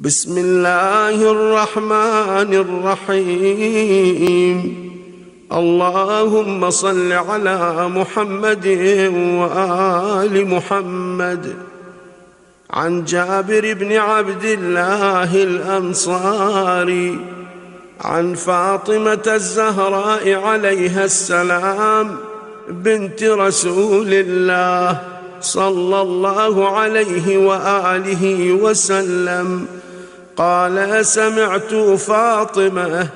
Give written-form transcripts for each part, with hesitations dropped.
بسم الله الرحمن الرحيم. اللهم صل على محمد وآل محمد. عن جابر بن عبد الله الأنصاري عن فاطمة الزهراء عليها السلام بنت رسول الله صلى الله عليه وآله وسلم قال: سمعت فاطمة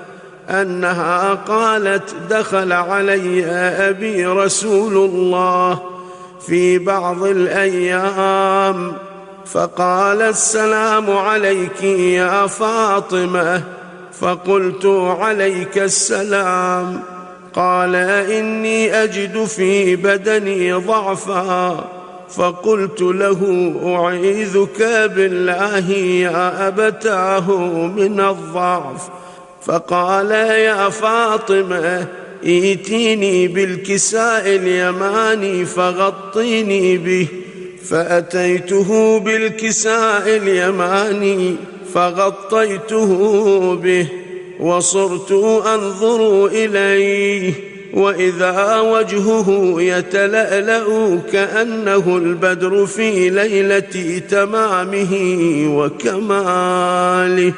أنها قالت: دخل علي أبي رسول الله في بعض الأيام فقال: السلام عليك يا فاطمة. فقلت: عليك السلام. قال: إني أجد في بدني ضعفا. فقلت له: أعيذك بالله يا أبتاه من الضعف. فقال: يا فاطمة، ائتيني بالكساء اليماني فغطيني به. فأتيته بالكساء اليماني فغطيته به، وصرت أنظر إليه وإذا وجهه يتلألأ كأنه البدر في ليلة تمامه وكماله.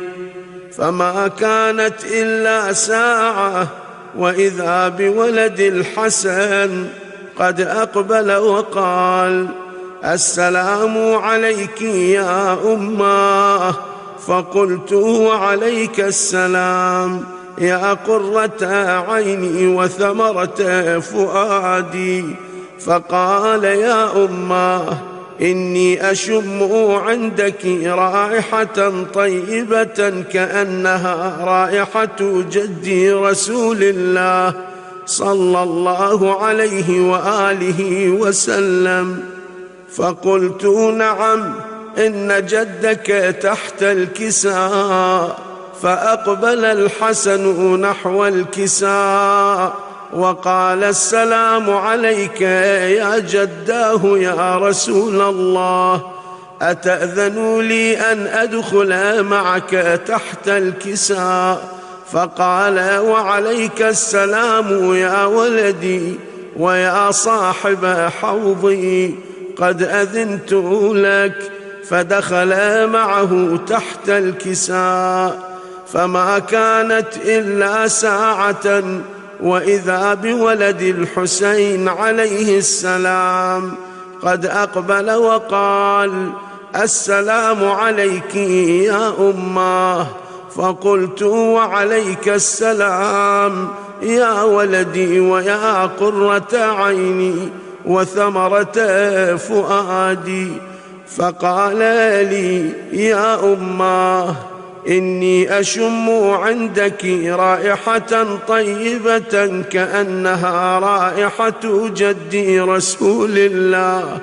فما كانت إلا ساعة وإذا بولد الحسن قد أقبل وقال: السلام عليك يا أماه. فقلت: وعليك السلام يا قرة عيني وثمرة فؤادي. فقال: يا أماه، إني أشم عندك رائحة طيبة كأنها رائحة جدي رسول الله صلى الله عليه وآله وسلم. فقلت: نعم، إن جدك تحت الكساء. فأقبل الحسن نحو الكساء وقال: السلام عليك يا جداه يا رسول الله، أتأذن لي أن أدخل معك تحت الكساء؟ فقال: وعليك السلام يا ولدي ويا صاحب حوضي، قد أذنت لك. فدخل معه تحت الكساء، فما كانت إلا ساعة وإذا بولد الحسين عليه السلام قد أقبل وقال: السلام عليك يا أماه. فقلت: وعليك السلام يا ولدي ويا قرة عيني وثمرة فؤادي. فقال لي: يا أماه، إني أشم عندك رائحة طيبة كأنها رائحة جدي رسول الله.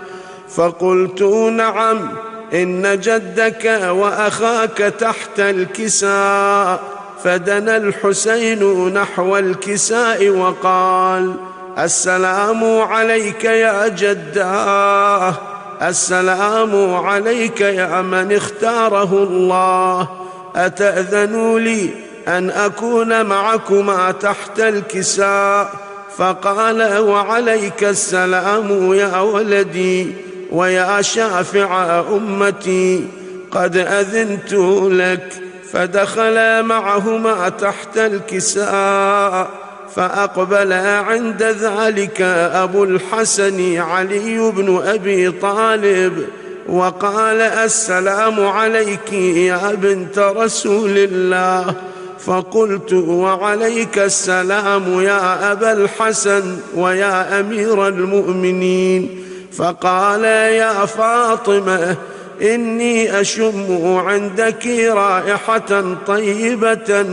فقلت: نعم، إن جدك وأخاك تحت الكساء. فدنا الحسين نحو الكساء وقال: السلام عليك يا جداه، السلام عليك يا من اختاره الله، أتأذن لي أن أكون معكما تحت الكساء؟ فقال: وعليك السلام يا ولدي ويا شافع أمتي، قد أذنت لك. فدخل معهما تحت الكساء، فأقبل عند ذلك أبو الحسن علي بن أبي طالب وقال: السلام عليك يا بنت رسول الله. فقلت: وعليك السلام يا أبا الحسن ويا أمير المؤمنين. فقال: يا فاطمة، إني أشم عندك رائحة طيبة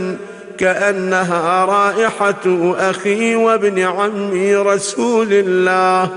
كأنها رائحة أخي وابن عمي رسول الله.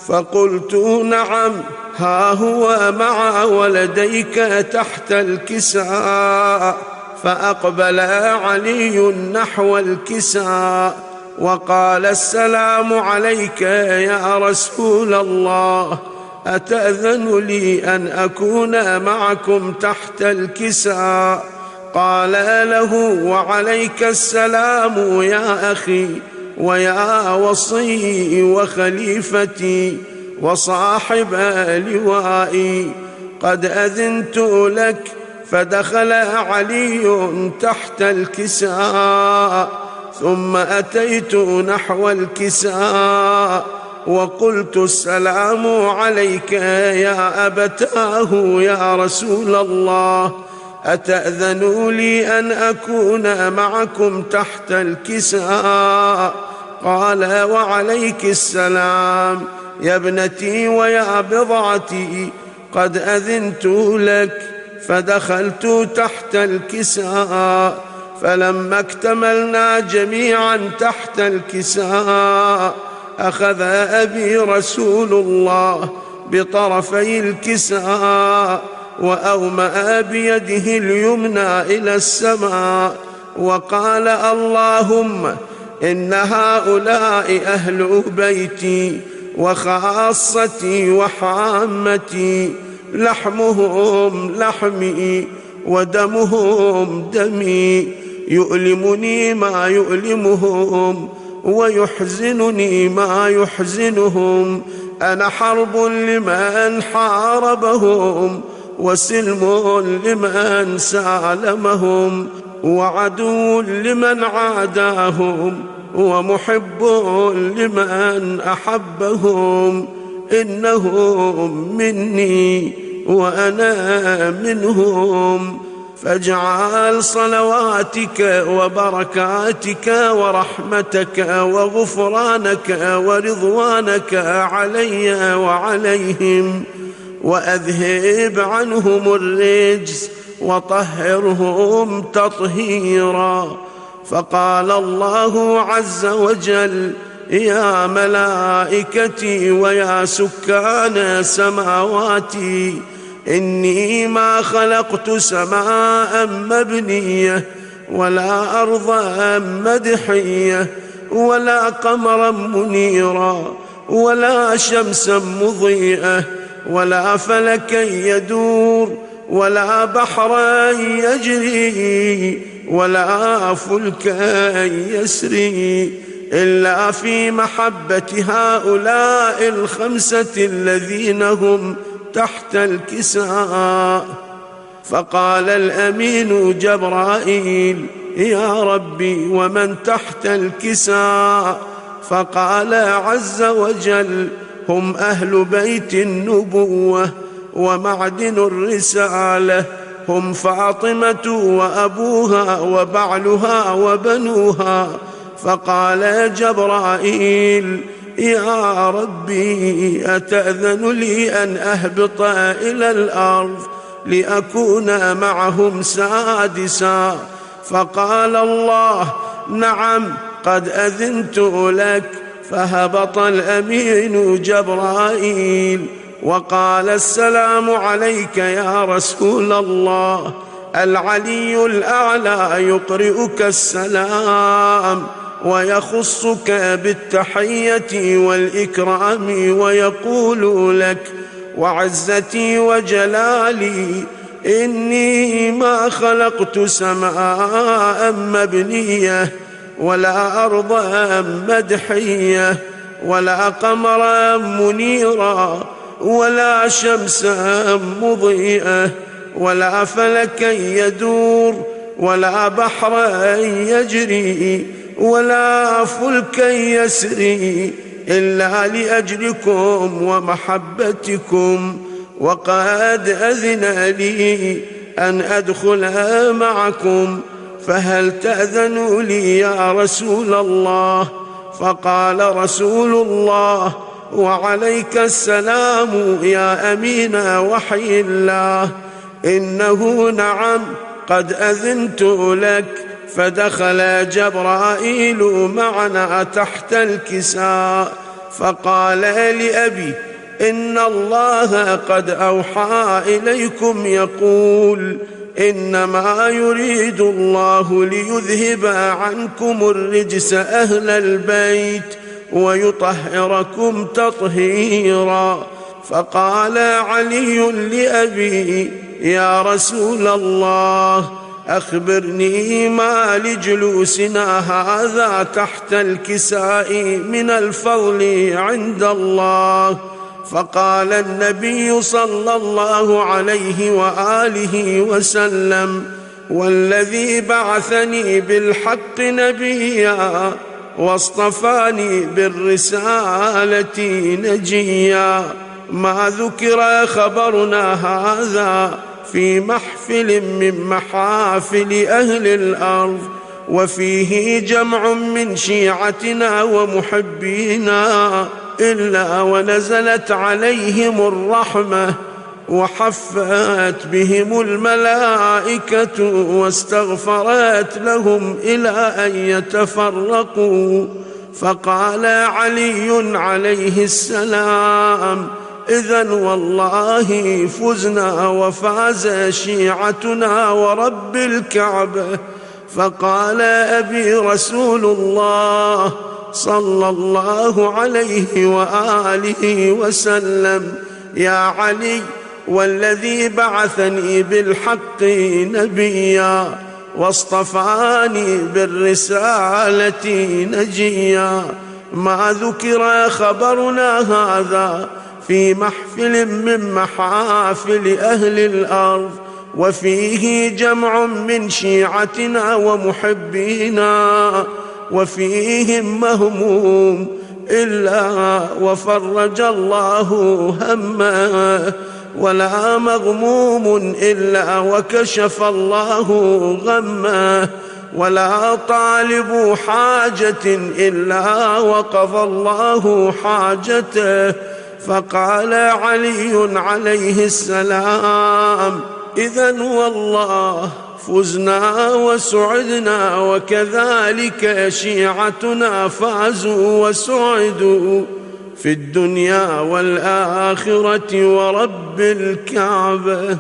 فقلت: نعم، ها هو مع ولديك تحت الكساء. فأقبل علي نحو الكساء وقال: السلام عليك يا رسول الله، أتأذن لي أن أكون معكم تحت الكساء؟ قال له: وعليك السلام يا أخي ويا وصي وخليفتي وصاحب لوائي، قد أذنت لك. فدخل علي تحت الكساء، ثم أتيت نحو الكساء وقلت: السلام عليك يا أبتاه يا رسول الله، أتأذن لي أن أكون معكم تحت الكساء؟ قال: وعليك السلام يا ابنتي ويا بضعتي، قد أذنت لك. فدخلت تحت الكساء، فلما اكتملنا جميعا تحت الكساء أخذ أبي رسول الله بطرفي الكساء وأومأ بيده اليمنى إلى السماء وقال: اللهم إن هؤلاء أهل بيتي وخاصتي وحامتي، لحمهم لحمي ودمهم دمي، يؤلمني ما يؤلمهم ويحزنني ما يحزنهم، أنا حرب لمن حاربهم وسلم لمن سالمهم وعدو لمن عاداهم ومحب لمن أحبهم، إنهم مني وأنا منهم. فاجعل صلواتك وبركاتك ورحمتك وغفرانك ورضوانك علي وعليهم، وأذهب عنهم الرجس وطهرهم تطهيرا. فقال الله عز وجل: يا ملائكتي ويا سكان سماواتي، إني ما خلقت سماء مبنية ولا أرضا مدحية ولا قمرا منيرا ولا شمسا مضيئة ولا فلكا يدور ولا بحرا يجري ولا فلكا يسري، إلا في محبة هؤلاء الخمسة الذين هم تحت الكساء. فقال الأمين جبرائيل: يا ربي ومن تحت الكساء؟ فقال عز وجل: هم أهل بيت النبوة ومعدن الرسالة، هم فاطمة وأبوها وبعلها وبنوها. فقال جبرائيل: يا ربي أتأذن لي أن أهبط إلى الأرض لأكون معهم سادسا؟ فقال الله: نعم قد أذنت لك. فهبط الأمين جبرائيل وقال: السلام عليك يا رسول الله، العلي الأعلى يقرئك السلام ويخصك بالتحية والإكرام ويقول لك: وعزتي وجلالي إني ما خلقت سماء مبنية ولا أرضا مدحية ولا قمرا منيرا ولا شمسا مضيئة ولا فلكا يدور ولا بحرا يجري ولا فلكا يسري، إلا لأجلكم ومحبتكم، وقد أذن لي أن أدخل معكم، فهل تأذن لي يا رسول الله؟ فقال رسول الله: وعليك السلام يا أمين وحي الله، إنه نعم قد أذنت لك. فدخل جبرائيل معنا تحت الكساء، فقال لأبي: إن الله قد أوحى إليكم يقول: إنما يريد الله ليذهب عنكم الرجس أهل البيت ويطهركم تطهيرا. فقال علي لأبي: يا رسول الله، أخبرني ما لجلوسنا هذا تحت الكساء من الفضل عند الله. فقال النبي صلى الله عليه وآله وسلم: والذي بعثني بالحق نبيا واصطفاني بالرسالة نجيا، ما ذكر خبرنا هذا في محفل من محافل أهل الأرض وفيه جمع من شيعتنا ومحبينا إلا ونزلت عليهم الرحمة وحفت بهم الملائكة واستغفرت لهم إلى أن يتفرقوا. فقال علي عليه السلام: إذن والله فزنا وفاز شيعتنا ورب الكعبة. فقال أبي رسول الله صلى الله عليه وآله وسلم: يا علي، والذي بعثني بالحق نبيا واصطفاني بالرسالة نجيا، ما ذكر خبرنا هذا في محفل من محافل أهل الأرض وفيه جمع من شيعتنا ومحبينا وفيهم مهموم إلا وفرج الله همه، ولا مغموم إلا وكشف الله غمه، ولا طالب حاجة إلا وقضى الله حاجته. فقال علي عليه السلام: إذن والله فزنا وسعدنا، وكذلك شيعتنا فازوا وسعدوا في الدنيا والآخرة ورب الكعبة.